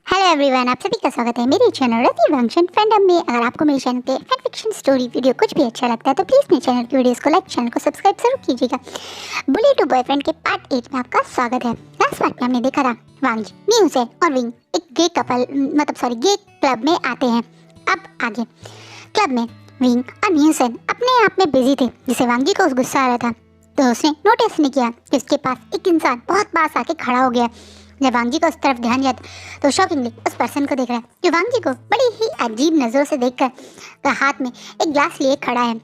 Hello everyone, आप सभी का स्वागत है मेरे चैनल रति फंक्शन फैंडम में। अगर आपको मेरे चैनल पे फैन फिक्शन स्टोरी वीडियो कुछ भी अच्छा लगता है तो प्लीज़ मेरे चैनल की वीडियोस को लाइक, चैनल को सब्सक्राइब जरूर कीजिएगा। बुली टू बॉयफ्रेंड के पार्ट 8 में आपका स्वागत है। लास्ट पार्ट में हमने देखा था वांग जी, मी हुसैन और विंग एक गे गे क्लब में आते हैं। अब आगे क्लब में विंग और मी हुसैन अपने आप में बिजी थे, जिसे वांग जी को गुस्सा आ रहा था। तो उसने नोटिस नहीं किया कि उसके पास एक इंसान बहुत पास आके खड़ा हो गया। जब वांग जी का उस तरफ ध्यान जाता तो शॉकिंगली उस पर्सन को देख रहा है जो वांग जी को बड़ी ही अजीब नजरों से देखकर हाथ में एक ग्लास लिए खड़ा है,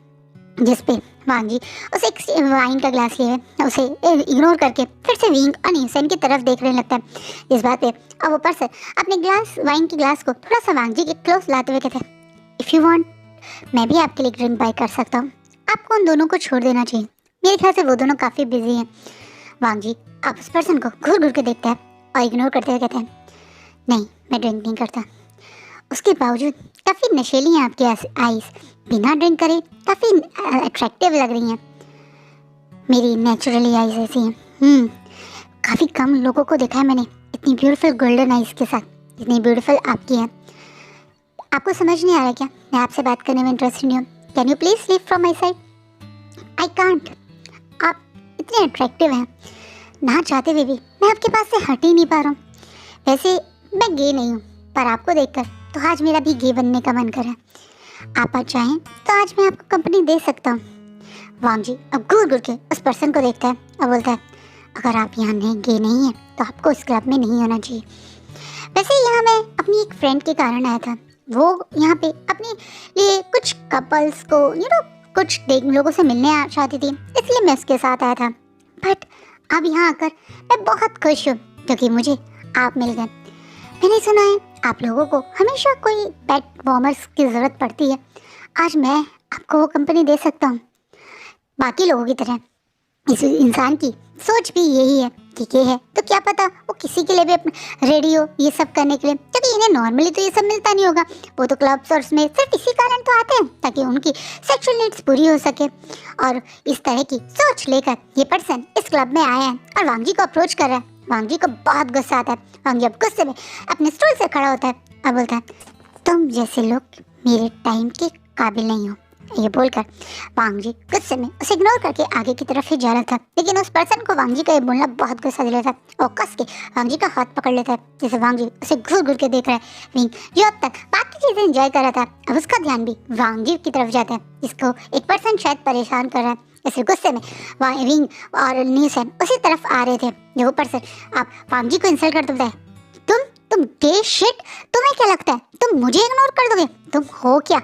जिस पे वांग जी उसे एक वाइन का ग्लास लिए उसे इग्नोर करके फिर से विंग और न्यूसन की तरफ देखने लगता है। इस बात पे अब वो पर्सन अपने वाइन के ग्लास को थोड़ा सा वांग जी के क्लोज लाते हुए कहते हैं, इफ़ यू वांट मैं भी आपके लिए ड्रिंक बाय कर सकता हूँ। आपको उन दोनों को छोड़ देना चाहिए, मेरे ख्याल से वो दोनों काफ़ी बिजी हैं। वांग जी आप उस पर्सन को घूर घूर के देखते हैं और इग्नोर करते हुए कहते हैं, नहीं मैं ड्रिंक नहीं करता। उसके बावजूद काफ़ी नशीली हैं आपकी आईज, बिना ड्रिंक करे काफ़ी अट्रैक्टिव लग रही हैं। मेरी नेचुरली आईज ऐसी हैं। काफ़ी कम लोगों को देखा है मैंने इतनी ब्यूटीफुल गोल्डन आईज के साथ, जितनी ब्यूटीफुल आपकी हैं। आपको समझ नहीं आ रहा क्या मैं आपसे बात करने में इंटरेस्टेड नहीं हूँ? Can you please leave from my side? I can't. आप इतने अट्रैक्टिव हैं, ना चाहते हुए भी मैं आपके पास से हट ही नहीं पा रहा हूँ। वैसे मैं गे नहीं हूँ, पर आपको देखकर तो आज मेरा भी गे बनने का मन कर रहा है। आप चाहें तो आज मैं आपको कंपनी दे सकता हूँ। वांग जी अब घूर घूर के उस पर्सन को देखता है और बोलता है, अगर आप यहाँ नहीं गे नहीं हैं तो आपको इस क्लब में नहीं होना चाहिए। वैसे यहाँ मैं अपनी एक फ्रेंड के कारण आया था। वो यहाँ पे अपने लिए कुछ कपल्स को कुछ लोगों से मिलने चाहती थी, इसलिए मैं उसके साथ आया था। बट अब यहाँ आकर मैं बहुत खुश हूँ क्योंकि मुझे आप मिल गए। मैंने सुना है आप लोगों को हमेशा कोई पेट वार्मर्स की ज़रूरत पड़ती है। आज मैं आपको वो कंपनी दे सकता हूँ। बाकी लोगों की तरह इस इंसान की सोच भी यही है कि ये है तो क्या पता वो किसी के लिए भी अपने रेडी हो ये सब करने के लिए, क्योंकि इन्हें नॉर्मली तो ये सब मिलता नहीं होगा। वो तो क्लब्स और उसमें सिर्फ इसी कारण तो आते हैं ताकि उनकी सेक्सुअल नीड्स पूरी हो सके। और इस तरह की सोच लेकर ये पर्सन इस क्लब में आया है और वांग जी को अप्रोच कर रहा है। वांग जी को बहुत गुस्सा आता है। वांग जी अब गुस्से में अपने स्टूल से खड़ा होता है और बोलता है, तुम जैसे लोग मेरे टाइम के काबिल नहीं हो। ये बोलकर वांग जी गुस्से में उसे इग्नोर करके आगे की तरफ ही जा रहा था, लेकिन उस पर्सन को वांग जी का ये बोलना बहुत गुस्सा दिला था और कस के वांग जी का हाथ पकड़ लेता है, जिसे वांग जी उसे घूर घूर के देख रहा है। विंग जो अब तक बाकी चीजें एंजॉय कर रहा था, अब उसका ध्यान भी वांग जी की तरफ जाता है, जिसको एक पर्सन शायद परेशान कर रहा है। इस गुस्से में विंग और न्यूसन उसी तरफ आ रहे थे। जो वो पर्सन आप वांग जी को इंसल्ट कर देता है, तुम गे शिट, तुम्हें क्या लगता है तुम मुझे इग्नोर कर दोगे? तुम हो क्या?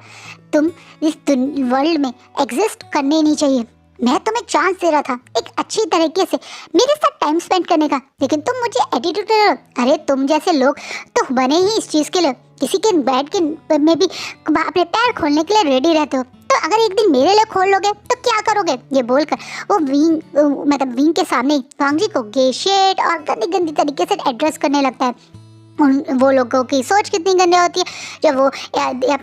तुम इस वर्ल्ड में एग्जिस्ट करने नहीं चाहिए। मैं तुम्हें चांस दे रहा था एक अच्छी तरीके से मेरे साथ टाइम स्पेंड करने का, लेकिन तुम मुझे एटीट्यूड दे रहे हो। अरे तुम जैसे लोग तो बने ही इस चीज़ के लिए, किसी के बेड के में भी अपने पैर खोलने के लिए रेडी रहते हो। तो अगर एक दिन मेरे लिए खोल लोगे तो क्या करोगे? ये बोलकर वो विंग के सामने वांग जी को गे शेट और गंदी गंदी तरीके से एड्रेस करने लगता है। वो लोगों की सोच कितनी गंदी होती है, जब वो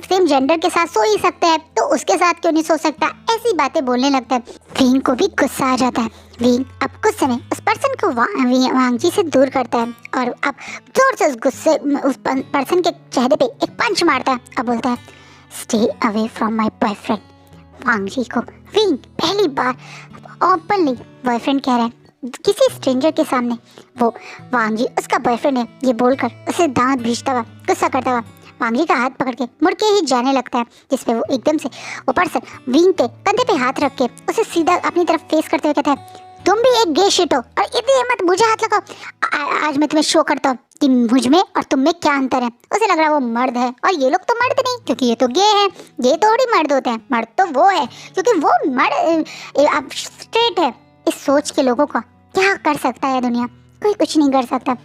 सेम जेंडर के साथ सो ही सकते हैं तो उसके साथ क्यों नहीं सो सकता, ऐसी बातें बोलने लगता है। विंग को भी गुस्सा आ जाता है। विंग अब कुछ समय उस पर्सन को वांग जी से दूर करता है और अब जोर से उस पर्सन के चेहरे पे एक पंच मारता है और बोलता है, stay away from my boyfriend. Wang ji को विंग पहली बार ओपनली बॉयफ्रेंड कह रहा है किसी स्ट्रेंजर के सामने। वो वांग जी उसका बॉयफ्रेंड है ये बोलकर उसे दांत भींचता हुआ गुस्सा करता हुआ वांग जी का हाथ पकड़ के मुड़ के ही जाने लगता है, जिसपे वो एकदम से वो पर्सन विंग के कंधे पे हाथ रख के उसे सीधा अपनी तरफ फेस करते हुए कहता है, तुम भी एक गे शिट हो और इतनी हिम्मत मुझे हाथ लगाओ। आज मैं तुम्हें शो करता हूँ कि मुझ में और तुम में क्या अंतर है। उसे लग रहा है वो मर्द है और ये लोग तो मर्द नहीं, क्योंकि ये तो गे है। गे थोड़ी मर्द होते हैं, मर्द तो वो है क्योंकि वो मर्द स्ट्रेट है। इस सोच के लोगों का क्या कर सकता है दुनिया? कोई कुछ नहीं कर सकता।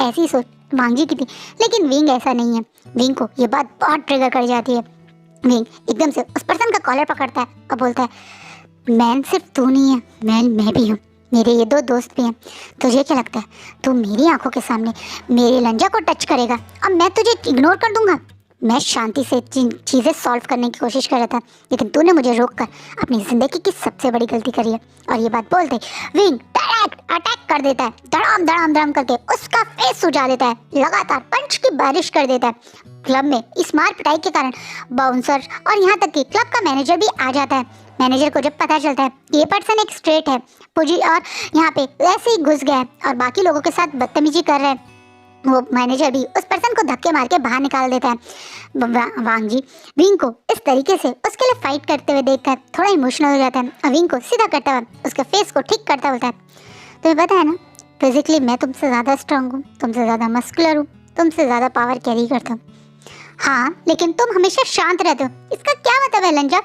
ऐसी सोच वांग जी की थी, लेकिन विंग ऐसा नहीं है। विंग को ये बात बहुत ट्रिगर कर जाती है। विंग एकदम से उस पर्सन का कॉलर पकड़ता है और बोलता है, मैन सिर्फ तू नहीं है, मैं भी हूँ। मेरे ये दो दोस्त भी हैं। तुझे क्या लगता है तू मेरी आंखों के सामने मेरे लंजा को टच करेगा और मैं तुझे इग्नोर कर दूंगा? मैं शांति से चीज़ें सॉल्व करने की कोशिश कर रहा था, लेकिन तूने मुझे रोककर अपनी ज़िंदगी की सबसे बड़ी गलती करी है। और ये बात बोलते विंग डायरेक्ट अटैक कर देता है, धड़ाम धड़ाम धड़ाम करके उसका फेस सुझा देता है, लगातार पंच की बारिश कर देता है। क्लब में इस मार पिटाई के कारण बाउंसर और यहाँ तक कि क्लब का मैनेजर भी आ जाता है। मैनेजर को जब पता चलता है कि ये पर्सन एक स्ट्रेट है पुजी और यहाँ पे वैसे ही घुस गया है और बाकी लोगों के साथ बदतमीजी कर रहा है, वो मैनेजर भी उस पर्सन को धक्के मार के बाहर निकाल देता है। वांग जी विंग को इस तरीके से उसके लिए फाइट करते हुए देखकर थोड़ा इमोशनल हो जाता है और विंग को सीधा करता हुआ उसके फेस को ठीक करता बोलता है, तुम्हें पता है ना फिजिकली मैं तुमसे ज़्यादा स्ट्रांग हूँ, तुमसे ज़्यादा मस्कुलर हूँ, तुमसे ज़्यादा पावर कैरी करता हूँ। हाँ लेकिन तुम हमेशा शांत रहते हो, इसका क्या मतलब है लंजा?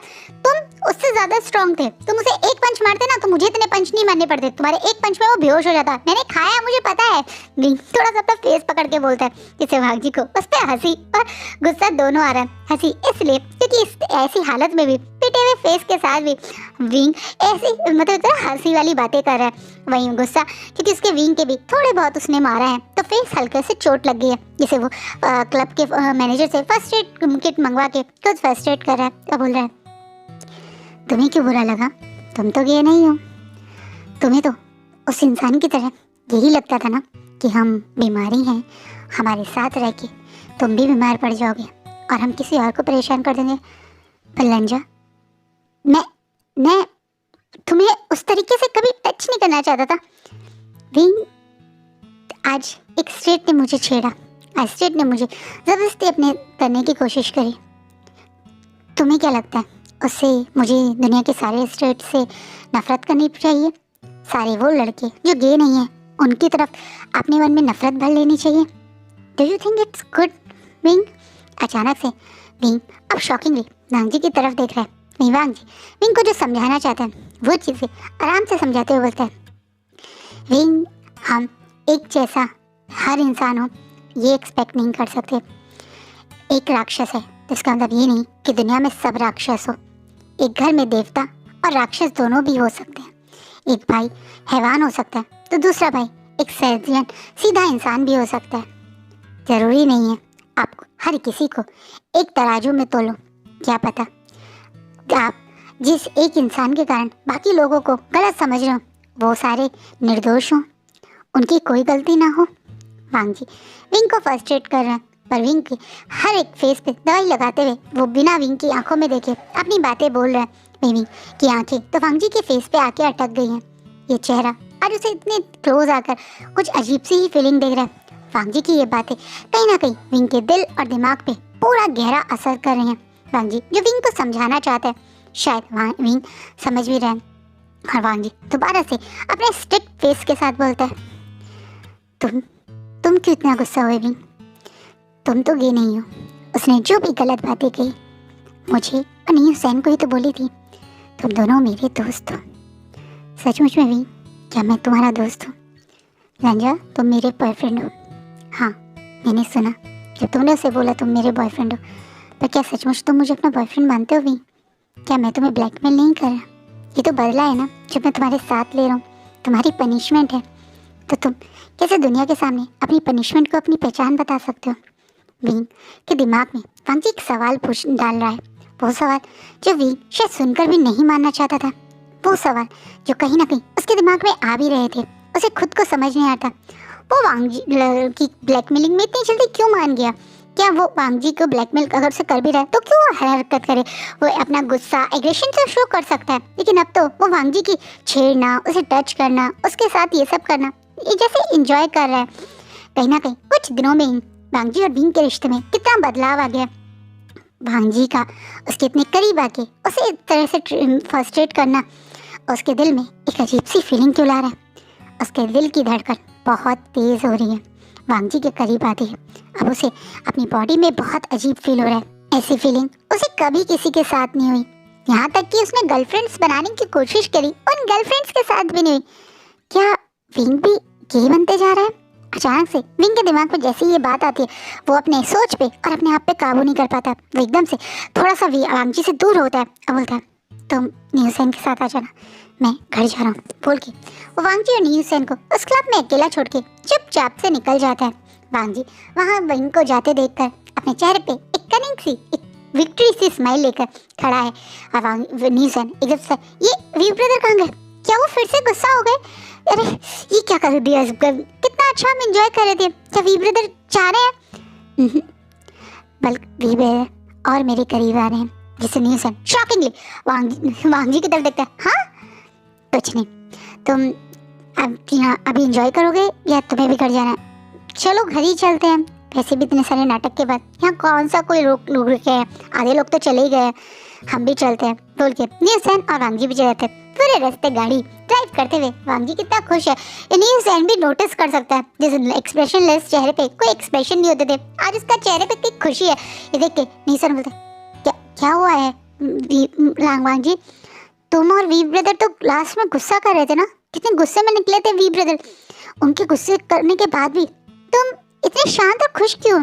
तुम उससे ज्यादा स्ट्रांग थे, तुम उसे एक पंच मारते ना तो मुझे इतने पंच नहीं मारने पड़ते, तुम्हारे एक पंच में वो बेहोश हो जाता। मैंने खाया, मुझे पता है। विंग थोड़ा सा अपना फेस पकड़ के बोलता है, जिससे वाघ जी को उस पर हंसी और गुस्सा दोनों आ रहा है। हंसी इसलिए क्योंकि इस ऐसी हालत में भी पिटे हुए फेस के साथ भी विंग ऐसी मतलब हंसी वाली बातें कर रहा है। वहीं गुस्सा क्योंकि उसके विंग के भी थोड़े बहुत उसने मारा है तो फेस हल्के से चोट लग गई है, जिसे वो क्लब के मैनेजर से फर्स्ट एड किट मंगवा के खुद फर्स्ट एड कर रहा है। अब बोल रहा है, तुम्हें क्यों बुरा लगा? तुम तो गए नहीं हो, तुम्हें तो उस इंसान की तरह यही लगता था ना कि हम बीमारी हैं, हमारे साथ रह के तुम भी बीमार पड़ जाओगे और हम किसी और को परेशान कर देंगे। पर लंजा मैं तुम्हें उस तरीके से कभी टच नहीं करना चाहता था। विंग आज एक स्ट्रेट ने मुझे छेड़ा, आज स्ट्रेट ने मुझे ज़बरदस्ती अपने करने की कोशिश करी। तुम्हें क्या लगता है उससे मुझे दुनिया के सारे स्ट्रेट से नफरत करनी चाहिए? सारे वो लड़के जो गे नहीं हैं उनकी तरफ अपने मन में नफरत भर लेनी चाहिए? Do you think it's good wing? अचानक से विंग अब शॉकिंगली वांग जी की तरफ देख रहा है। नहीं, वांग जी विंग को जो समझाना चाहता है वो चीज़ें आराम से समझाते हुए बोलता है, विंग हम एक जैसा हर इंसान हो ये एक्सपेक्ट नहीं कर सकते। एक राक्षस है तो इसका मतलब ये नहीं कि दुनिया में सब राक्षस हो। एक घर में देवता और राक्षस दोनों भी हो सकते हैं। एक भाई हैवान हो सकता है तो दूसरा भाई एक सर्जन सीधा इंसान भी हो सकता है। जरूरी नहीं है आपको हर किसी को एक तराजू में तोलो। क्या पता आप जिस एक इंसान के कारण बाकी लोगों को गलत समझ रहे हो वो सारे निर्दोष हों, उनकी कोई गलती ना हो। वांग जी विंग को फर्स्ट एड कर रहे हैं पर विंग के हर एक फेस पे दवाई लगाते हुए वो बिना विंग की आंखों में देखे अपनी बातें बोल रहे हैं। विंग की आंखें तो वांग जी के फेस पे आके अटक गई हैं। ये चेहरा आज उसे इतने क्लोज आकर कुछ अजीब सी ही फीलिंग देख रहा है। वांग जी की ये बातें कहीं ना कहीं विंग के दिल और दिमाग पे पूरा गहरा असर कर रही हैं। वांग जी जो विंग को समझाना चाहता है शायद विंग समझ भी रहे हैं। और वांग जी दोबारा से अपने स्ट्रिक्ट फेस के साथ बोलता है, तुम क्यों इतना गुस्सा हुए विंग? तुम तो गे नहीं हो। उसने जो भी गलत बातें कही मुझे और नहीं हुसैन को ही तो बोली थी। तुम दोनों मेरे दोस्त हो। सचमुच में भी क्या मैं तुम्हारा दोस्त हूँ? रंजा तुम मेरे बॉयफ्रेंड हो। हाँ मैंने सुना जब तुमने उसे बोला तुम मेरे बॉयफ्रेंड हो, पर क्या सचमुच तुम मुझे अपना बॉयफ्रेंड मानते हो भी? क्या मैं तुम्हें ब्लैकमेल नहीं कर रहा? ये तो बदला है ना जब मैं तुम्हारे साथ ले रहा हूँ, तुम्हारी पनिशमेंट है। तो तुम कैसे दुनिया के सामने अपनी पनिशमेंट को अपनी पहचान बता सकते हो? विंग के दिमाग में वांग जी एक सवाल पूछ डाल रहा है, वो सवाल जो विंग शायद सुनकर भी नहीं मानना चाहता था, वो सवाल जो कहीं ना कहीं उसके दिमाग में आ भी रहे थे, उसे खुद को समझ नहीं आता। वो वांग जी की ब्लैकमेलिंग में इतनी जल्दी क्यों मान गया? क्या वो वांग जी को ब्लैकमेल अगर से कर भी रहा है तो क्यों वो हरकत करे? वो अपना गुस्सा एग्रेशन से शो कर सकता है, लेकिन अब तो वो वांग जी की छेड़ना, उसे टच करना, उसके साथ ये सब करना ये जैसे इंजॉय कर रहा है। कहीं ना कहीं कुछ दिनों में ही वांग जी और विंग के रिश्ते में कितना बदलाव आ गया। वांग जी का उसके इतने करीब आके उसे इस तरह से फर्स्ट्रेट करना उसके दिल में एक अजीब सी फीलिंग क्यों ला रहा है? उसके दिल की धड़कन बहुत तेज़ हो रही है वांग जी के करीब आती है। अब उसे अपनी बॉडी में बहुत अजीब फील हो रहा है। ऐसी फीलिंग उसे कभी किसी के साथ नहीं हुई, यहाँ तक कि उसने गर्लफ्रेंड्स बनाने की कोशिश करी, उन गर्लफ्रेंड्स के साथ भी नहीं हुई। क्या विंग भी गे बनते जा रहा है? अचानक से विंग के दिमाग में जैसे ही ये बात आती है वो अपने सोच पे और अपने आप पे काबू नहीं कर पाता। वो एकदम से थोड़ा सा वांग जी से दूर होता है और बोलता है, तुम न्यू हुसैन के साथ आ जाना, मैं घर जा रहा हूँ बोल के वो वांग जी और न्यू हुसैन को उस क्लब में अकेला छोड़ के चुपचाप से निकल जाता है। वांग जी वहाँ विंग को जाते देखकर अपने चेहरे पे एक कनिंग सी, एक विक्ट्री सी स्माइल लेकर खड़ा है। और न्यू हुसैन एकदम से, ये वी ब्रदर कहाँ गए? क्या वो फिर से गुस्सा हो गए? अरे ये क्या कर दिया, कितना अच्छा हम एंजॉय कर रहे थे, क्या वी ब्रदर चाह रहे हैं? बल्कि वी ब्रदर और मेरे करीब आ रहे हैं, जिसे न्यूज़ है शॉकिंगली वांग जी की तरफ देखता है। हाँ कुछ नहीं, तुम अब यहाँ अभी एंजॉय करोगे या तुम्हें भी घर जाना है? चलो घर ही चलते हैं, वैसे भी इतने सारे नाटक के बाद यहाँ कौन सा कोई लोग रुके हैं, आधे लोग तो चले ही गए, हम भी चलते हैं बोल के न्यूसेन और वांग जी भी चले थे। पूरे रास्ते गाड़ी ड्राइव करते हुए वांग जी कितना खुश है, ये न्यूसेन भी नोटिस कर सकता है, जैसे एक्सप्रेशनलेस चेहरे पे कोई एक्सप्रेशन नहीं होते थे, आज उसका चेहरे पे कितनी खुशी है। ये देख के न्यूसेन बोलते क्या हुआ है वांग जी, तुम और वी ब्रदर तो लास्ट में गुस्सा कर रहे थे ना, कितने गुस्से में निकले थे वी ब्रदर, उनके गुस्से करने के बाद भी तुम इतने शांत और खुश क्यों?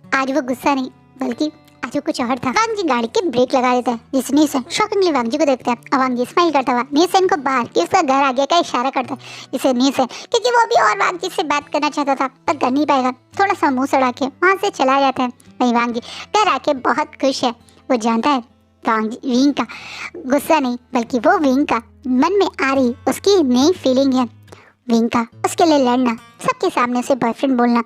आज वो गुस्सा नहीं बल्कि आज वो कुछ और था। वांग जी गाड़ी के ब्रेक लगा देता है, जिस नीसन शॉकिंगली वांग जी को देखता है और वांग जी स्माइल करता हुआ नीसन को बाहर कि उसका घर आ गया का इशारा करता है, जिसे नीसन क्योंकि वो भी और वांग जी से बात करना चाहता था पर कर नहीं पाएगा, थोड़ा सा मुंह सड़ा के वहाँ से चला जाता है। वहीं वांग जी घर आके बहुत खुश है, वो जानता है विंग का गुस्सा नहीं बल्कि वो विंग का मन में आ रही उसकी नई फीलिंग है, विंग का उसके लिए लड़ना, सबके सामने उसे बॉयफ्रेंड बोलना,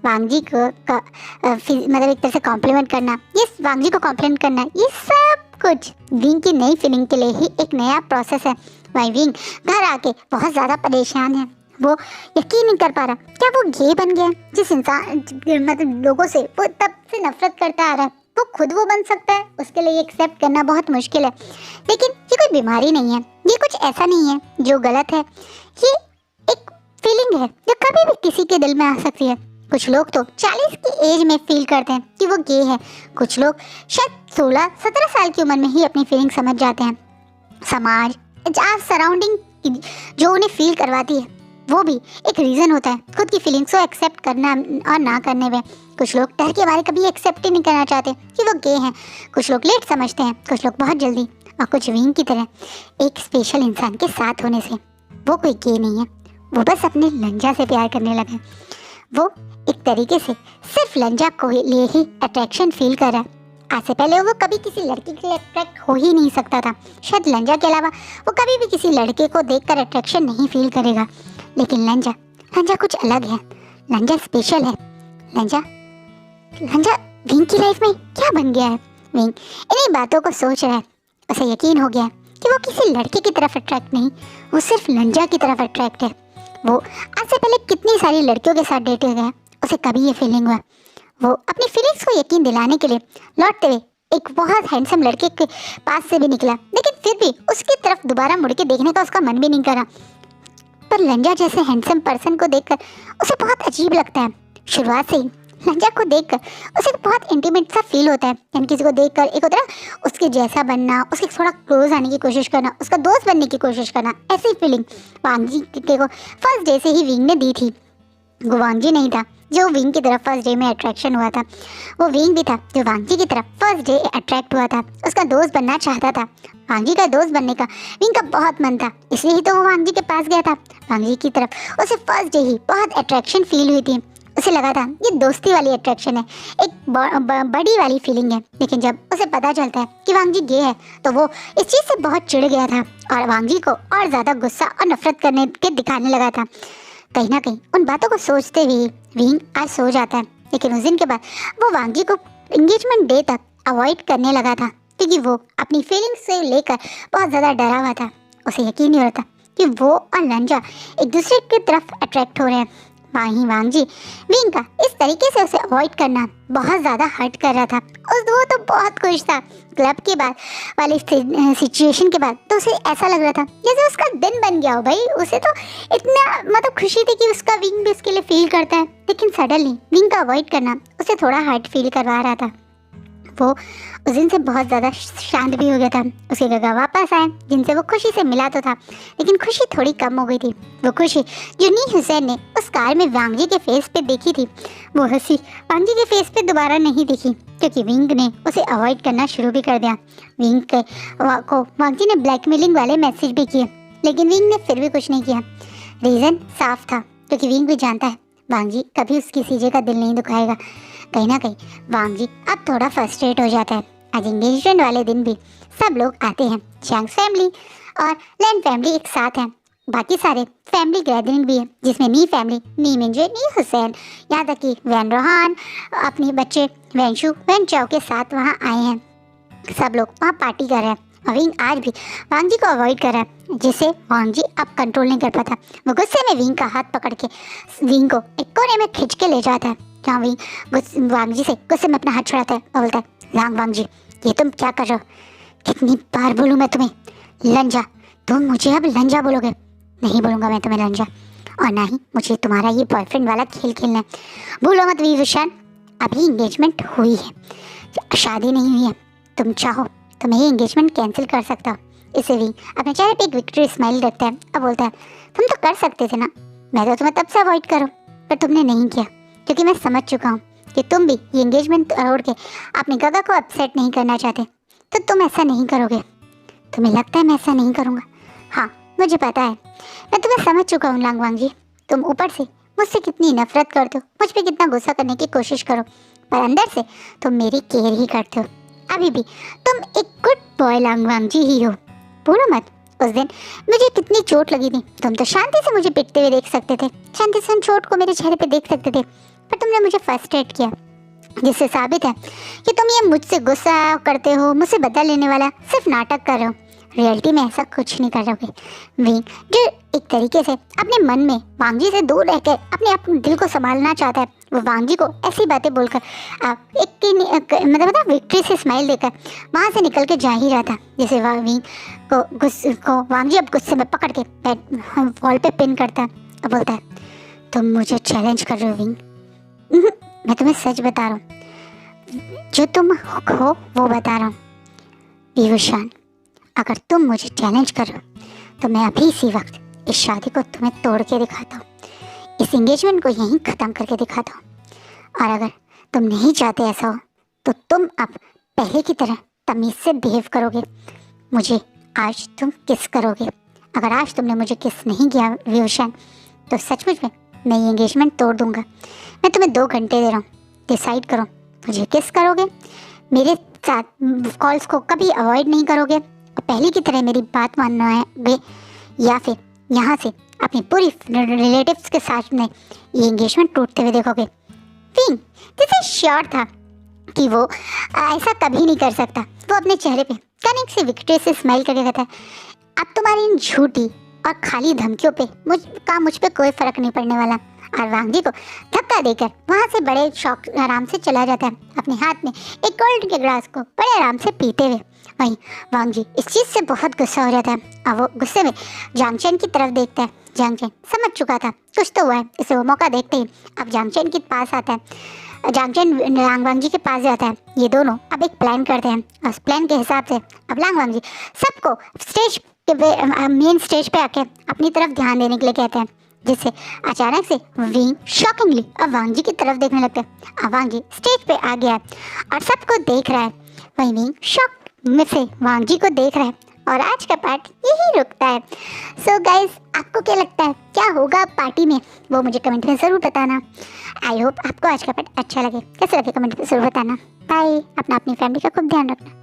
वांग जी को मतलब एक तरह से कॉम्प्लीमेंट करना, ये वांग जी को कॉम्प्लीमेंट करना, ये सब कुछ विंग की नई फीलिंग के लिए ही एक नया प्रोसेस है। वही विंग घर आके बहुत ज़्यादा परेशान है, वो यकीन नहीं कर पा रहा क्या वो गे बन गया, जिस इंसान मतलब लोगों से वो तब से नफरत करता आ रहा है वो खुद वो बन सकता है, उसके लिए एक्सेप्ट करना बहुत मुश्किल है। लेकिन ये कोई बीमारी नहीं है, ये कुछ ऐसा नहीं है जो गलत है, ये एक फीलिंग है जो कभी भी किसी के दिल में आ सकती है। कुछ लोग तो 40 की एज में फील करते हैं कि वो गे है, कुछ लोग शायद 16-17 साल की उम्र में ही अपनी फीलिंग समझ जाते हैं। समाज सराउंडिंग जो उन्हें फील करवाती है वो भी एक रीज़न होता है खुद की फीलिंग्स को एक्सेप्ट करना और ना करने में। कुछ लोग डर के बारे कभी एक्सेप्ट ही नहीं करना चाहते कि वो गे हैं, कुछ लोग लेट समझते हैं, कुछ लोग बहुत जल्दी, और कुछ विंग की तरह एक स्पेशल इंसान के साथ होने से वो कोई गे नहीं है, वो बस अपने लंजा से प्यार करने लगे। वो एक तरीके से सिर्फ लंजा को लिए ही अट्रैक्शन फील कर रहा है, आज से पहले वो कभी किसी लड़की के लिए अट्रैक्ट हो ही नहीं सकता था, शायद लंजा के अलावा वो कभी भी किसी लड़के को देखकर अट्रैक्शन नहीं फील करेगा। लेकिन लंजा कुछ अलग है, लंजा स्पेशल है, लंजा विंग की लाइफ में क्या बन गया है। विंग इन्हीं बातों को सोच रहा है, उसे यकीन हो गया कि वो किसी लड़के की तरफ अट्रैक्ट नहीं, वो सिर्फ लंजा की तरफ अट्रैक्ट है। वो आज से पहले कितनी सारी लड़कियों के साथ डेट गया, उसे कभी ये फीलिंग हुआ। वो अपनी फीलिंग्स को यकीन दिलाने के लिए लौटते हुए एक बहुत हैंडसम लड़के के पास से भी निकला, लेकिन फिर भी उसकी तरफ दोबारा मुड़ के देखने का उसका मन भी नहीं करा। पर लंजा जैसे हैंडसम पर्सन को देखकर उसे बहुत अजीब लगता है। शुरुआत से ही लंजा को देखकर उसे बहुत इंटीमेट सा फील होता है, यानी किसी को देखकर एक होता है उसके जैसा बनना, उसके थोड़ा क्लोज आने की कोशिश करना, उसका दोस्त बनने की कोशिश करना, ऐसी फीलिंग वांग जी को फर्स्ट डे से ही विंग ने दी थी। वो वांग जी नहीं था जो विंग की तरफ फर्स्ट डे में अट्रैक्शन हुआ था, वो विंग भी था जो वांग जी की तरफ फर्स्ट डे अट्रैक्ट हुआ था, उसका दोस्त बनना चाहता था। वांग जी का दोस्त बनने का विंग का बहुत मन था, इसलिए ही तो वो वांग जी के पास गया था। वांग जी की तरफ उसे फर्स्ट डे ही बहुत अट्रैक्शन फील हुई थी, उसे लगा था ये दोस्ती वाली अट्रैक्शन है, एक बड़ी वाली फीलिंग है। लेकिन जब उसे पता चलता है कि वांग जी गे है तो वो इस चीज़ से बहुत चिढ़ गया था और वांग जी को और ज़्यादा गुस्सा और नफरत करने के दिखाने लगा था। कहीं ना कहीं उन बातों को सोचते हुए विंग आज सो जाता है, लेकिन उस दिन के बाद वो वांग जी को एंगेजमेंट डे तक अवॉइड करने लगा था, क्योंकि वो अपनी फीलिंग्स से लेकर बहुत ज़्यादा डरा हुआ था। उसे यकीन नहीं होता कि वो और लंजा एक दूसरे की तरफ अट्रैक्ट हो रहे हैं। वहीं वांग जी विंग का इस तरीके से उसे अवॉइड करना बहुत ज़्यादा हर्ट कर रहा था। वो तो बहुत खुश था, क्लब के बाद वाली सिचुएशन के बाद तो उसे ऐसा लग रहा था जैसे उसका दिन बन गया हो भाई, उसे तो इतना मतलब खुशी थी कि उसका विंग भी उसके लिए फील करता है। लेकिन सडनली विंग का अवॉइड करना उसे थोड़ा हर्ट फील करवा रहा था। वो उस दिन से बहुत ज़्यादा शांत भी हो गया था। उसके गगा वापस आए जिनसे वो खुशी से मिला तो था, लेकिन खुशी थोड़ी कम हो गई थी। वो खुशी जो नी हुसैन ने उस कार में वांग जी के फेस पे देखी थी, वो हंसी वांग जी के फेस पे दोबारा नहीं दिखी, क्योंकि विंग ने उसे अवॉइड करना शुरू भी कर दिया। विंग को वांग जी ने ब्लैकमेलिंग वाले मैसेज भी किए, लेकिन विंग ने फिर भी कुछ नहीं किया। रीज़न साफ था, क्योंकि विंग भी जानता है वांग जी कभी उसकी सीजे का दिल नहीं दुखाएगा। कहीं ना कहीं वांग जी अब थोड़ा फ्रस्ट्रेट हो जाता है। आज एंगेजमेंट वाले दिन भी सब लोग आते हैं, चांग फैमिली और लैन फैमिली एक साथ हैं। बाकी सारे फैमिली गैदरिंग भी है, जिसमें मी फैमिली, मी मिंजे, मी हुसैन, यहाँ तक कि वैन रोहान अपने बच्चे वैनशु वैन चाओ के साथ वहाँ आए हैं। सब लोग वहाँ पार्टी कर रहे हैं और विंग आज भी वांग जी को अवॉइड कर रहा है, जिसे वांग जी अब कंट्रोल नहीं कर पाता। वो गुस्से में विंग का हाथ पकड़ के विंग को एक कोने में खींच के ले जाता है, जहाँ विंग वांग जी से गुस्से में अपना हाथ छुड़ाता है और बोलता है, वांग जी ये तुम क्या कर रहे हो? कितनी बार बोलूँ मैं तुम्हें लंजा? तुम मुझे अब लंजा बोलोगे? नहीं बोलूँगा मैं तुम्हें लंजा, और ना ही मुझे तुम्हारा ये बॉयफ्रेंड वाला खेल खेलना है। भूलो मत विभूषण, अभी इंगेजमेंट हुई है, शादी नहीं हुई है। तुम चाहो तो मैं ये एंगेजमेंट कैंसिल कर सकता हूँ। इसे भी अपने चेहरे पे एक विक्ट्री स्माइल रखता है और बोलता है, तुम तो कर सकते थे ना, मैं तो तुम्हें तब से अवॉइड करूँ, पर तुमने नहीं किया, क्योंकि मैं समझ चुका हूँ कि तुम भी ये एंगेजमेंट तोड़ के अपने गगा को अपसेट नहीं करना चाहते, तो तुम ऐसा नहीं करोगे। तुम्हें लगता है मैं ऐसा नहीं करूँगा? हाँ मुझे पता है, मैं तुम्हें समझ चुका हूँ लांगवांग जी। तुम ऊपर से मुझसे कितनी नफरत करते हो, मुझ पर कितना गुस्सा करने की कोशिश करो, पर अंदर से तुम मेरी केयर ही करते हो। अभी भी तुम एक गुड बॉय लांगवांग जी ही हो, भूलो मत। उस दिन मुझे कितनी चोट लगी थी, तुम तो शांति से मुझे पिटते हुए देख सकते थे, शांति से उन चोट को मेरे चेहरे पे देख सकते थे, पर तुमने मुझे फर्स्ट एड किया, जिससे साबित है कि तुम ये मुझसे गुस्सा करते हो, मुझसे बदला लेने वाला सिर्फ नाटक कर रहे हो। रियलिटी में ऐसा कुछ नहीं कर रहोगे। विंग जो एक तरीके से अपने मन में वांग जी से दूर रहकर अपने दिल को संभालना चाहता है, वो वांग जी को ऐसी बातें बोलकर मतलब विक्ट्री से स्माइल देकर वहाँ से निकल के जा ही रहा था, जैसे विंग को वांग जी अब गुस्से में पकड़ के वॉल पे पिन करता है और बोलता है, तुम मुझे चैलेंज कर रहे हो विंग? मैं तुम्हें सच बता रहा हूँ, जो तुम हो वो बता रहा हूँ। विभूषण, अगर तुम मुझे चैलेंज करो तो मैं अभी इसी वक्त इस शादी को तुम्हें तोड़ के दिखाता हूँ, इस एंगेजमेंट को यहीं ख़त्म करके दिखाता हूँ। और अगर तुम नहीं चाहते ऐसा हो तो तुम अब पहले की तरह तमीज़ से बिहेव करोगे, मुझे आज तुम किस करोगे। अगर आज तुमने मुझे किस नहीं किया विभूषण, तो सचमुच में मैं ये एंगेजमेंट तोड़ दूँगा। मैं तुम्हें 2 घंटे दे रहा हूँ, डिसाइड करो, मुझे किस करोगे, मेरे साथ कॉल्स को कभी अवॉइड नहीं करोगे और पहले की तरह मेरी बात मानना है, या फिर यहाँ से अपनी पूरी रिलेटिव्स के साथ में ये एंगेजमेंट टूटते हुए देखोगे। विंग जैसे श्योर था कि वो ऐसा कभी नहीं कर सकता, वो अपने चेहरे पे कनिक से विक्ट्री से स्माइल करके कहता है, अब तुम्हारी इन झूठी और खाली धमकियों पे मुझ पे कोई फर्क नहीं पड़ने वाला। और वांग जी को धक्का देकर वहाँ से बड़े शौक आराम से चला जाता है, अपने हाथ में एक कोल्ड के ग्लास को बड़े आराम से पीते हुए। वहीं वांग जी इस चीज़ से बहुत गुस्सा हो जाता है और वो गुस्से में जांगचैन की तरफ देखता है। जांगचैन समझ चुका था कुछ तो हुआ है, इसे वो मौका देखते ही अब जांगचैन के पास आता है। जांगचैन लांगवांग जी के पास जाता है, ये दोनों अब एक प्लान करते हैं और उस प्लान के हिसाब से अब लांगवांग जी सबको स्टेज के मेन स्टेज पे आके अपनी तरफ ध्यान देने के लिए कहते हैं, जिससे अचानक से विंग शॉकिंगली अब वांग जी की तरफ देखने लगता है। अब वांग जी स्टेज पे आ गया है और सबको देख रहा है, वहीं विंग शॉक में से वांग जी को देख रहा है। और आज का पार्ट यही रुकता है। सो गाइज, आपको क्या लगता है क्या होगा पार्टी में, वो मुझे कमेंट में ज़रूर बताना। आई होप आपको आज का पार्ट अच्छा लगे, कैसे लगे कमेंट में ज़रूर बताना। बाय, अपना अपनी फैमिली का खूब ध्यान रखना।